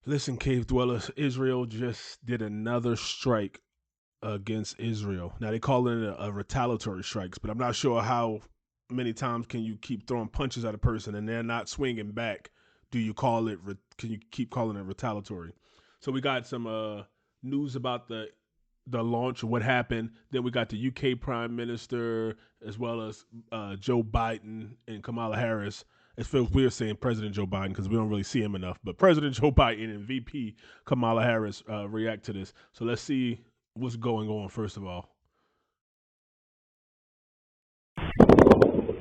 Listen, cave dwellers, Israel just did another strike against Israel. Now they call it a retaliatory strikes, but I'm not sure how many times can you keep throwing punches at a person and they're not swinging back. Do you call it? Can you keep calling it retaliatory? So we got some news about the launch and what happened. Then we got the UK Prime Minister as well as Joe Biden and Kamala Harris. It feels weird saying President Joe Biden because we don't really see him enough. But President Joe Biden and VP Kamala Harris react to this. So let's see what's going on first of all.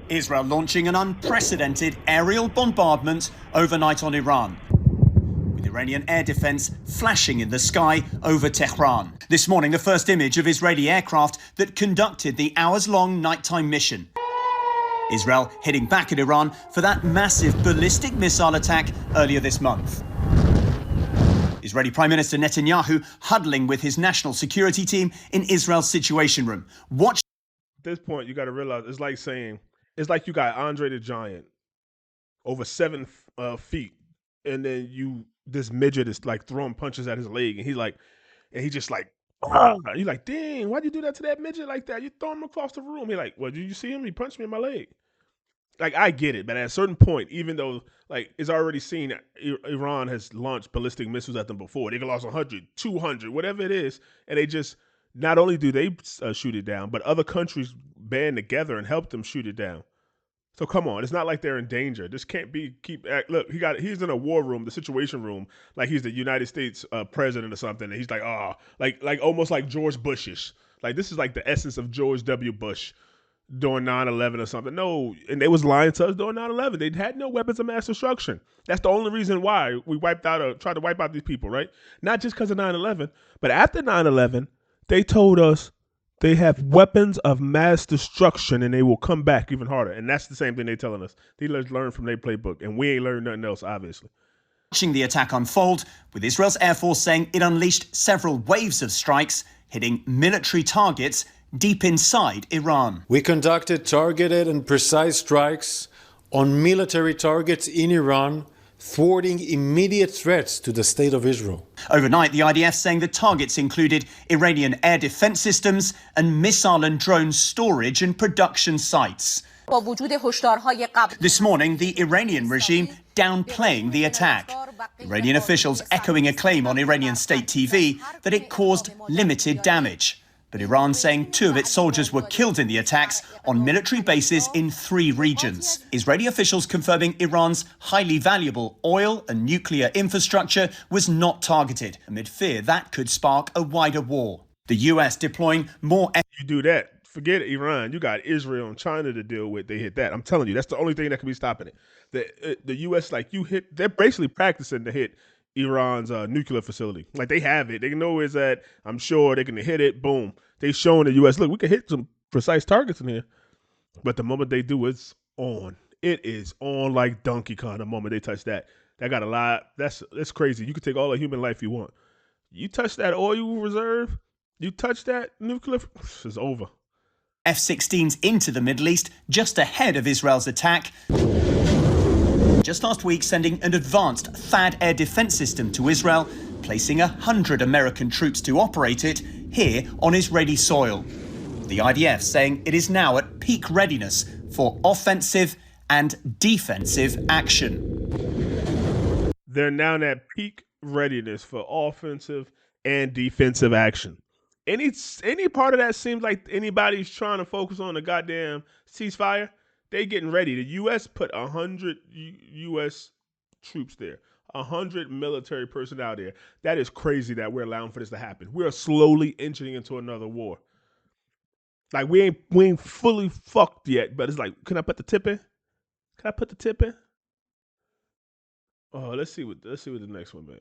Israel launching an unprecedented aerial bombardment overnight on Iran, with Iranian air defense flashing in the sky over Tehran. This morning, the first image of Israeli aircraft that conducted the hours-long nighttime mission. Israel hitting back at Iran for that massive ballistic missile attack earlier this month. Israeli Prime Minister Netanyahu huddling with his national security team in Israel's Situation Room. Watch. At this point, you got to realize it's like you got Andre the Giant over 7 feet, and then this midget is like throwing punches at his leg, and he just like, you're like, dang, why'd you do that to that midget like that? You throw him across the room. He like, well, did you see him? He punched me in my leg. Like, I get it, but at a certain point, even though like it's already seen Iran has launched ballistic missiles at them before, they can launch 100, 200, whatever it is, and they just not only do they shoot it down, but other countries band together and help them shoot it down. So come on, it's not like they're in danger. This can't be look. He's in a war room, the Situation Room, like he's the United States president or something, and he's like, like almost like George Bushish. Like this is like the essence of George W. Bush during 9/11 or something. No, and they was lying to us during 9/11. They had no weapons of mass destruction. That's the only reason why we tried to wipe out these people, right? Not just because of 9/11, but after 9/11, they told us they have weapons of mass destruction and they will come back even harder. And that's the same thing they're telling us. They learn from their playbook, and we ain't learned nothing else, obviously. Watching the attack unfold, with Israel's Air Force saying it unleashed several waves of strikes, hitting military targets deep inside Iran. We conducted targeted and precise strikes on military targets in Iran, thwarting immediate threats to the state of Israel. Overnight, the IDF saying the targets included Iranian air defense systems and missile and drone storage and production sites. This morning, the Iranian regime downplaying the attack. Iranian officials echoing a claim on Iranian state TV that it caused limited damage. But Iran saying 2 of its soldiers were killed in the attacks on military bases in 3 regions. Israeli officials confirming Iran's highly valuable oil and nuclear infrastructure was not targeted, amid fear that could spark a wider war. The US deploying more... You do that, forget Iran. You got Israel and China to deal with. They hit that. I'm telling you, that's the only thing that can be stopping it. The US, like they're basically practicing to hit Iran's nuclear facility. Like they have it. They know where it's at. I'm sure they can hit it. Boom. They showing the U.S. Look, we can hit some precise targets in here. But the moment they do, it's on. It is on like Donkey Kong. The moment they touch that, that got a lot. That's crazy. You can take all the human life you want. You touch that oil reserve. You touch that nuclear. It's over. F-16s into the Middle East just ahead of Israel's attack. Just last week, sending an advanced THAAD air defense system to Israel, placing 100 American troops to operate it here on Israeli soil. The IDF saying it is now at peak readiness for offensive and defensive action. They're now at peak readiness for offensive and defensive action. Any part of that seems like anybody's trying to focus on the goddamn ceasefire. They getting ready. The U.S. put 100 U.S. troops there, 100 military personnel there. That is crazy that we're allowing for this to happen. We are slowly entering into another war. Like we ain't fully fucked yet, but it's like, can I put the tip in? Can I put the tip in? Oh, let's see what the next one, man.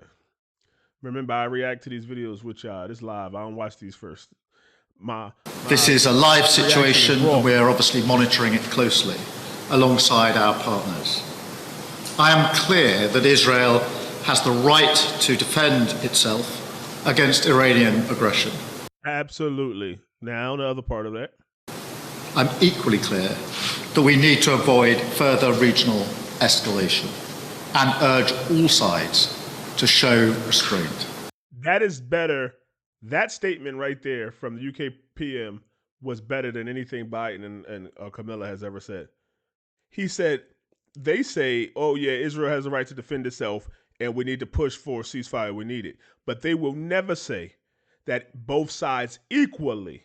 Remember, I react to these videos with y'all. This live. I don't watch these first. This is a live situation, and we are obviously monitoring it closely alongside our partners. I am clear that Israel has the right to defend itself against Iranian aggression. Absolutely. Now, the other part of that. I'm equally clear that we need to avoid further regional escalation and urge all sides to show restraint. That is better. That statement right there from the UK PM was better than anything Biden and Camilla has ever said. He said, they say, oh yeah, Israel has the right to defend itself and we need to push for a ceasefire. We need it. But they will never say that both sides equally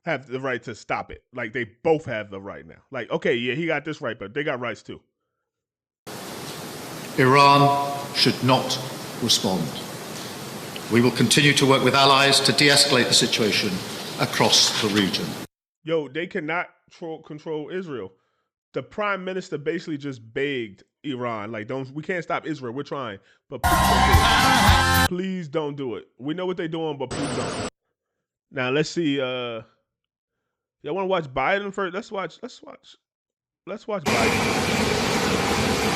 have the right to stop it. Like they both have the right now. Like, okay, yeah, he got this right, but they got rights too. Iran should not respond. We will continue to work with allies to de-escalate the situation across the region. Yo, they cannot control Israel. The prime minister basically just begged Iran, like, we can't stop Israel. We're trying, but please don't do it. We know what they're doing, but please don't. Now let's see. Y'all want to watch Biden first? Let's watch Biden.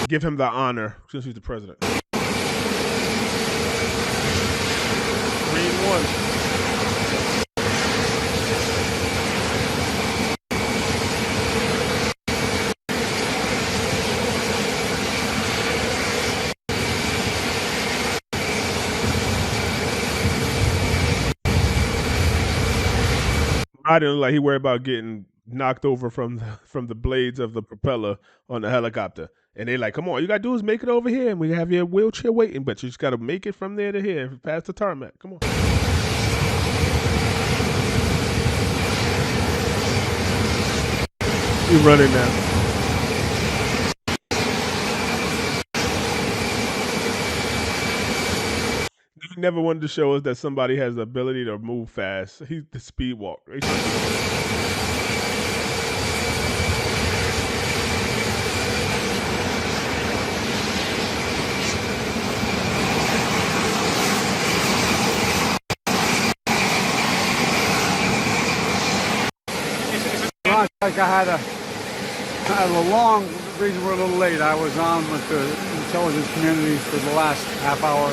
Give him the honor since he's the president. Green one. I didn't look like he worried about getting knocked over from the blades of the propeller on the helicopter. And they like, come on, you got to do is make it over here and we have your wheelchair waiting, but you just got to make it from there to here, past the tarmac. Come on. You running now. He never wanted to show us that somebody has the ability to move fast. He's the speed walk. Like I had a long reason we're a little late. I was on with the intelligence community for the last half hour.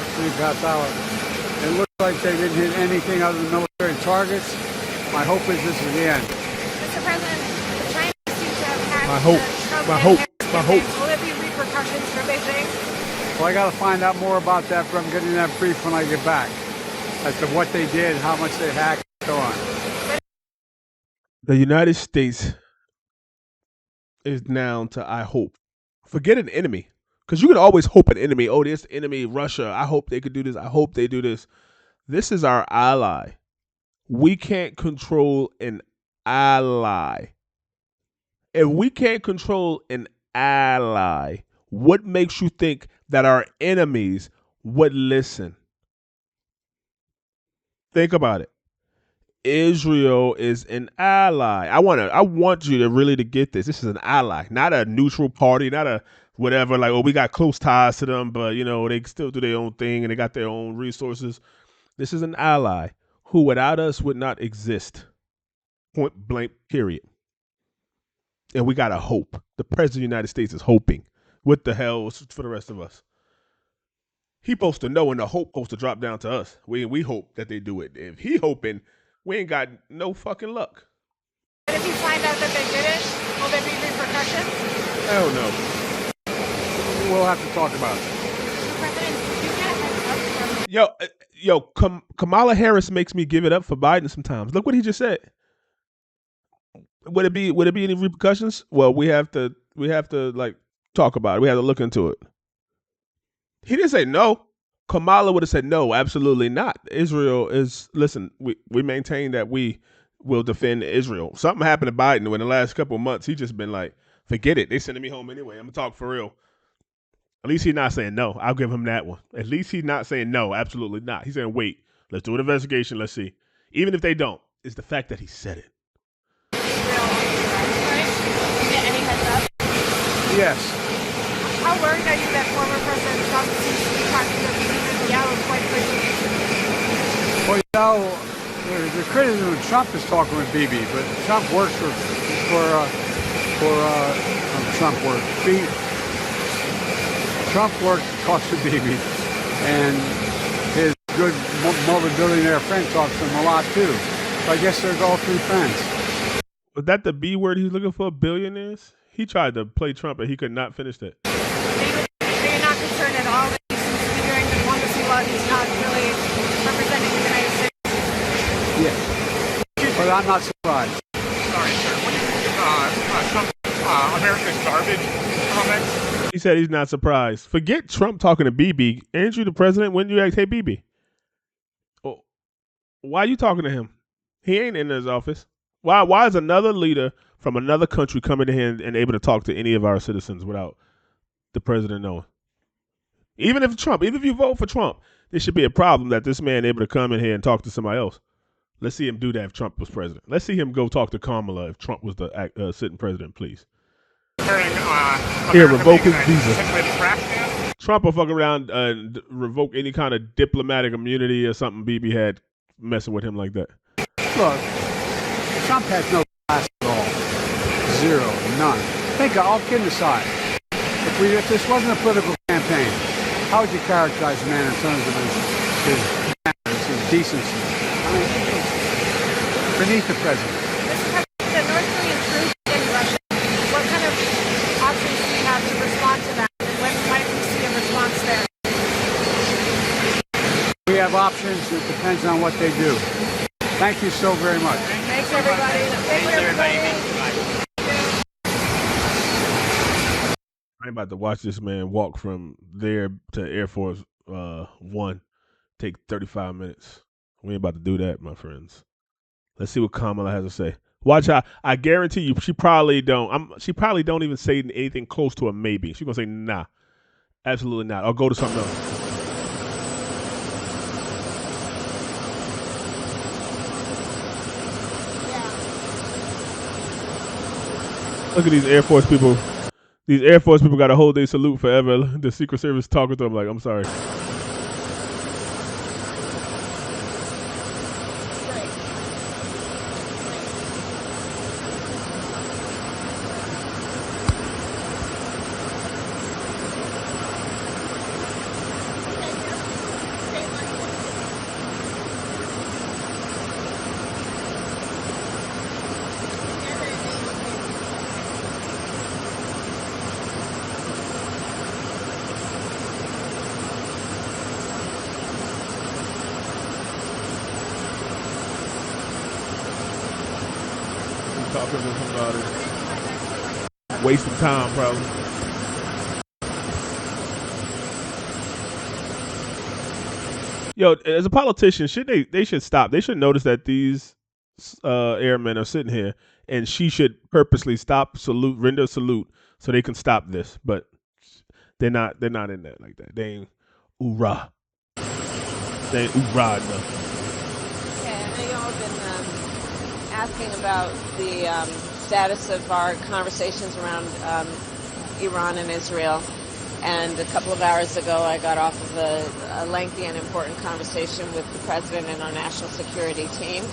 It looked like they didn't hit anything other than military targets. My hope is this is the end. Mr. President, the Chinese seem to have had My hope. Will there be repercussions for Beijing? Well, I got to find out more about that, but I'm getting that brief when I get back as to what they did, how much they hacked, and so on. The United States is now to I hope. Forget an enemy. Because you can always hope an enemy. Oh, this enemy, Russia. I hope they could do this. I hope they do this. This is our ally. We can't control an ally. If we can't control an ally, what makes you think that our enemies would listen? Think about it. Israel is an ally. I want you to really to get this. This is an ally, not a neutral party, not a whatever, like, oh, we got close ties to them, but, you know, they still do their own thing and they got their own resources. This is an ally who without us would not exist. Point blank, period. And we got to hope. The president of the United States is hoping. What the hell is for the rest of us? He supposed to know, and the hope supposed to drop down to us. We hope that they do it. If he hoping, we ain't got no fucking luck. But if you find out that they did it, will there be repercussions? Hell no. We'll have to talk about it. President, you can't have Kamala Harris makes me give it up for Biden sometimes. Look what he just said. Would it be any repercussions? Well, we have to like talk about it. We have to look into it. He didn't say no. Kamala would have said no, absolutely not. Israel is, listen, we maintain that we will defend Israel. Something happened to Biden in the last couple of months. He just been like, forget it. They sending me home anyway. I'm gonna talk for real. At least he's not saying no. I'll give him that one. At least he's not saying no, absolutely not. He's saying, wait, let's do an investigation. Let's see. Even if they don't, it's the fact that he said it. any heads up? Yes. How worried are you that former President Trump seems to be talking to Netanyahu quite frequently? Well, the criticism of Trump is talking with Bibi, but Trump works Trump talks to Bibi, and his good multi-billionaire friend talks to him a lot too. So I guess they're all three friends. Was that the B word he's looking for, billionaires? He tried to play Trump and he could not finish that. So you're not concerned at all that I'm not surprised. Sorry, sir. What do you think of Trump's America's garbage comments? He said he's not surprised. Forget Trump talking to BB. Ain't you the president? When you ask, hey, BB, oh, why are you talking to him? He ain't in his office. Why is another leader from another country coming in here and able to talk to any of our citizens without the president knowing? Even if you vote for Trump, there should be a problem that this man able to come in here and talk to somebody else. Let's see him do that if Trump was president. Let's see him go talk to Kamala if Trump was the sitting president, please. Here, revoke his visa. Trump will fuck around and revoke any kind of diplomatic immunity or something BB had messing with him like that. Look, Trump has no class at all. Zero, none. Think, all kidding aside, if this wasn't a political campaign, how would you characterize the man in terms of his manners, his decency? I mean, beneath the president. Mr. President, the North Korean troops in Russia, what kind of options do you have to respond to that? And when might we see a response there? We have options. It depends on what they do. Thank you so very much. Thanks, everybody. Thanks, everybody. I'm about to watch this man walk from there to Air Force One. Take 35 minutes. We ain't about to do that, my friends. Let's see what Kamala has to say. Watch how I guarantee you she probably don't. She probably don't even say anything close to a maybe. She's gonna say nah, absolutely not. I'll go to something else. Look at these Air Force people. These Air Force people got to hold their salute forever. The Secret Service talking to them like, I'm sorry. Talking to him about it. Wasting time, probably. Yo, as a politician, they should stop. They should notice that these airmen are sitting here, and she should purposely render salute, so they can stop this. But they're not in that like that. They ain't hoorah. They ain't hoorah enough. Okay, I know y'all have been asking about the status of our conversations around Iran and Israel. And a couple of hours ago, I got off of a lengthy and important conversation with the president and our national security team.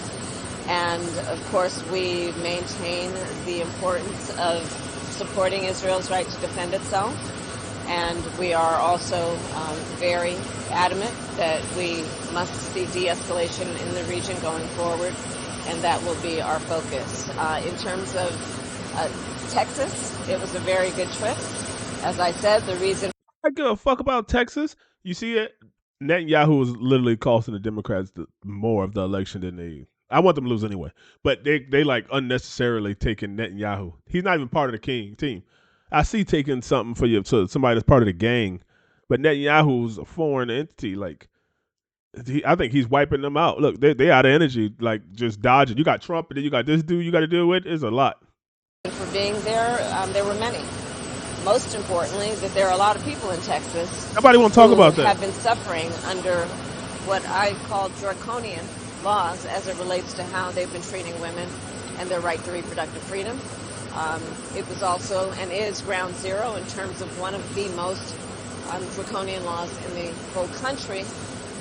And, of course, we maintain the importance of supporting Israel's right to defend itself. And we are also very adamant that we must see de-escalation in the region going forward. And that will be our focus. In terms of Texas, it was a very good trip. As I said, the reason I give a fuck about Texas. You see it? Netanyahu was literally costing the Democrats more of the election than they. I want them to lose anyway, but they like unnecessarily taking Netanyahu. He's not even part of the team. I see taking something for to somebody that's part of the gang, but Netanyahu's a foreign entity. Like, I think he's wiping them out. Look, they out of energy, like just dodging. You got Trump, and then you got this dude you got to deal with. It's a lot. For being there, there were many. Most importantly, that there are a lot of people in Texas. Nobody want to talk about that. Have been suffering under what I call draconian laws as it relates to how they've been treating women and their right to reproductive freedom. It was also and is ground zero in terms of one of the most draconian laws in the whole country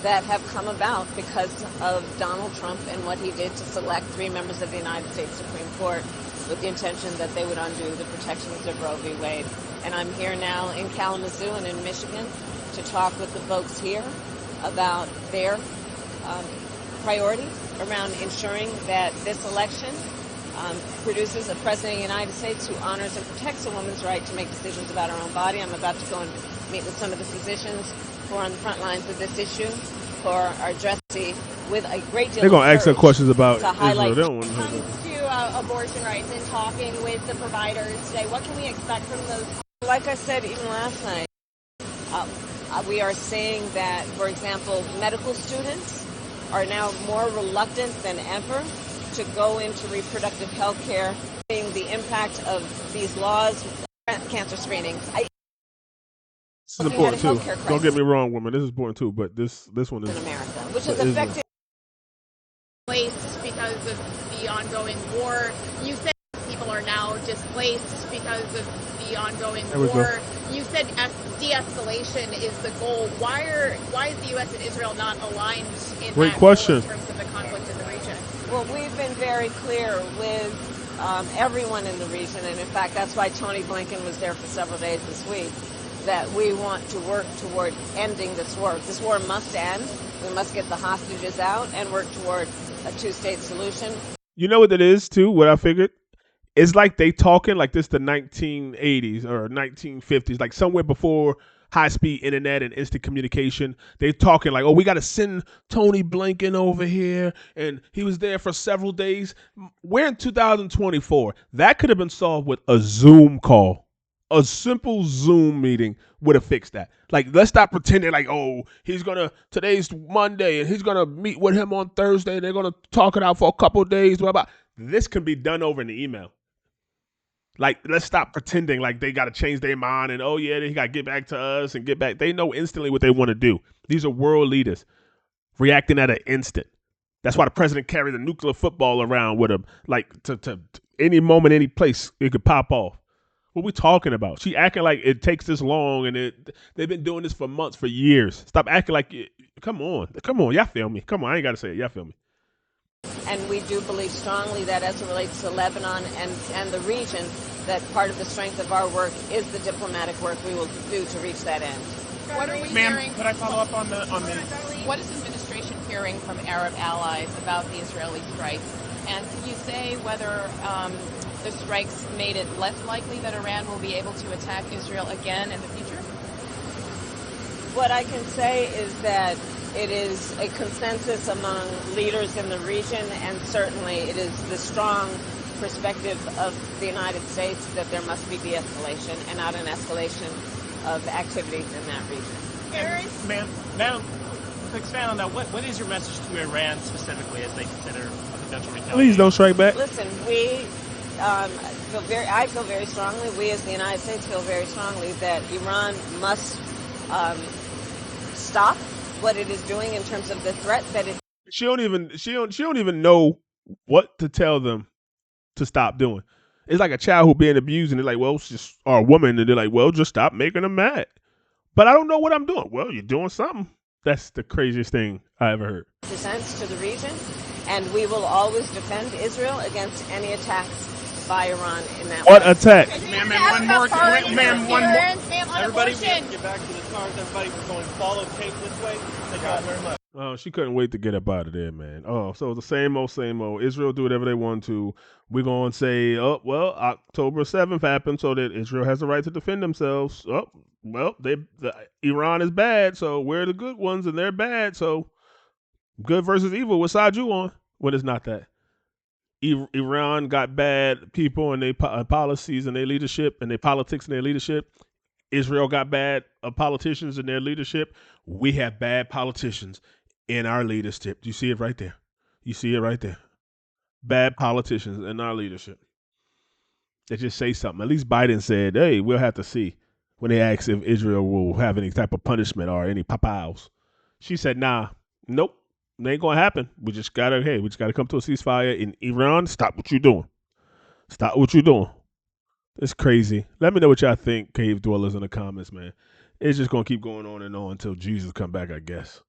that have come about because of Donald Trump and what he did to select 3 members of the United States Supreme Court with the intention that they would undo the protections of Roe v. Wade. And I'm here now in Kalamazoo and in Michigan to talk with the folks here about their priority around ensuring that this election produces a president of the United States who honors and protects a woman's right to make decisions about her own body. I'm about to go and meet with some of the physicians who are on the front lines of this issue. for our dressy with a great deal They're gonna of ask her courage questions about to highlight. Israel. They don't want to know Comes that. to abortion rights and talking with the providers today, what can we expect from those? Like I said even last night, we are seeing that, for example, medical students are now more reluctant than ever to go into reproductive health care, seeing the impact of these laws, cancer screenings. This is important too. Don't get me wrong, woman. This is important too, but this one is in America, which is Israel. affecting Displaced because of the ongoing war. You said people are now displaced because of the ongoing war. You said de-escalation is the goal. Why is the U.S. and Israel not aligned in Great that question. goal in terms of the conflict in the region? Well, we've been very clear with everyone in the region, and in fact, that's why Tony Blinken was there for several days this week, that we want to work toward ending this war. This war must end. We must get the hostages out and work toward a two-state solution. You know what it is too? What I figured? It's like they talking like this the 1980s or 1950s, like somewhere before high-speed internet and instant communication. They talking like, oh, we got to send Tony Blinken over here, and he was there for several days. We're in 2024. That could have been solved with a Zoom call. A simple Zoom meeting would have fixed that. Like, let's stop pretending like, oh, today's Monday and he's gonna meet with him on Thursday and they're gonna talk it out for a couple of days. What about this? Can be done over in the email. Like, let's stop pretending like they got to change their mind and, oh, yeah, they got to get back to us and get back. They know instantly what they want to do. These are world leaders reacting at an instant. That's why the president carried a nuclear football around with him. Like, to any moment, any place, it could pop off. What we talking about? She acting like it takes this long and they've been doing this for months, for years. Stop acting like come on. Y'all feel me. Come on, I ain't got to say it. Y'all feel me. And we do believe strongly that as it relates to Lebanon and the region, that part of the strength of our work is the diplomatic work we will do to reach that end. What are we Ma'am, hearing? could I follow up on the What is the administration hearing from Arab allies about the Israeli strikes? And can you say whether the strikes made it less likely that Iran will be able to attack Israel again in the future? What I can say is that it is a consensus among leaders in the region, and certainly it is the strong perspective of the United States that there must be de-escalation and not an escalation of activities in that region. Ma'am, now to expand on that, what is your message to Iran specifically as they consider a potential retaliation? Please don't strike back. Listen, I feel very strongly, we as the United States feel very strongly that Iran must stop what it is doing in terms of the threat that it. She don't even know what to tell them to stop doing. It's like a child who being abused and they're like, well, it's just, or a woman, and they're like, well, just stop making them mad. But I don't know what I'm doing. Well, you're doing something. That's the craziest thing I ever heard. Presents to the region, and we will always defend Israel against any attacks by Iran in that What way. attack? Ma'am, one more. Everybody, we have to get back to the cars. Everybody, we're going to follow tape this way. Thank you very much. Oh, she couldn't wait to get up out of there, man. Oh, so the same old, same old. Israel do whatever they want to. We're going to say, oh, well, October 7th happened, so that Israel has the right to defend themselves. Oh, well, Iran is bad, so we're the good ones, and they're bad, so good versus evil. What side you on? When it's not that. Iran got bad people and their policies and their leadership and their politics and their leadership. Israel got bad politicians in their leadership. We have bad politicians in our leadership. Do you see it right there? You see it right there. Bad politicians in our leadership. They just say something. At least Biden said, hey, we'll have to see when they asked if Israel will have any type of punishment or any papaws. She said, nah, nope. It ain't gonna happen. We just gotta come to a ceasefire in Iran. Stop what you're doing. Stop what you're doing. It's crazy. Let me know what y'all think, cave dwellers, in the comments, man. It's just gonna keep going on and on until Jesus come back, I guess.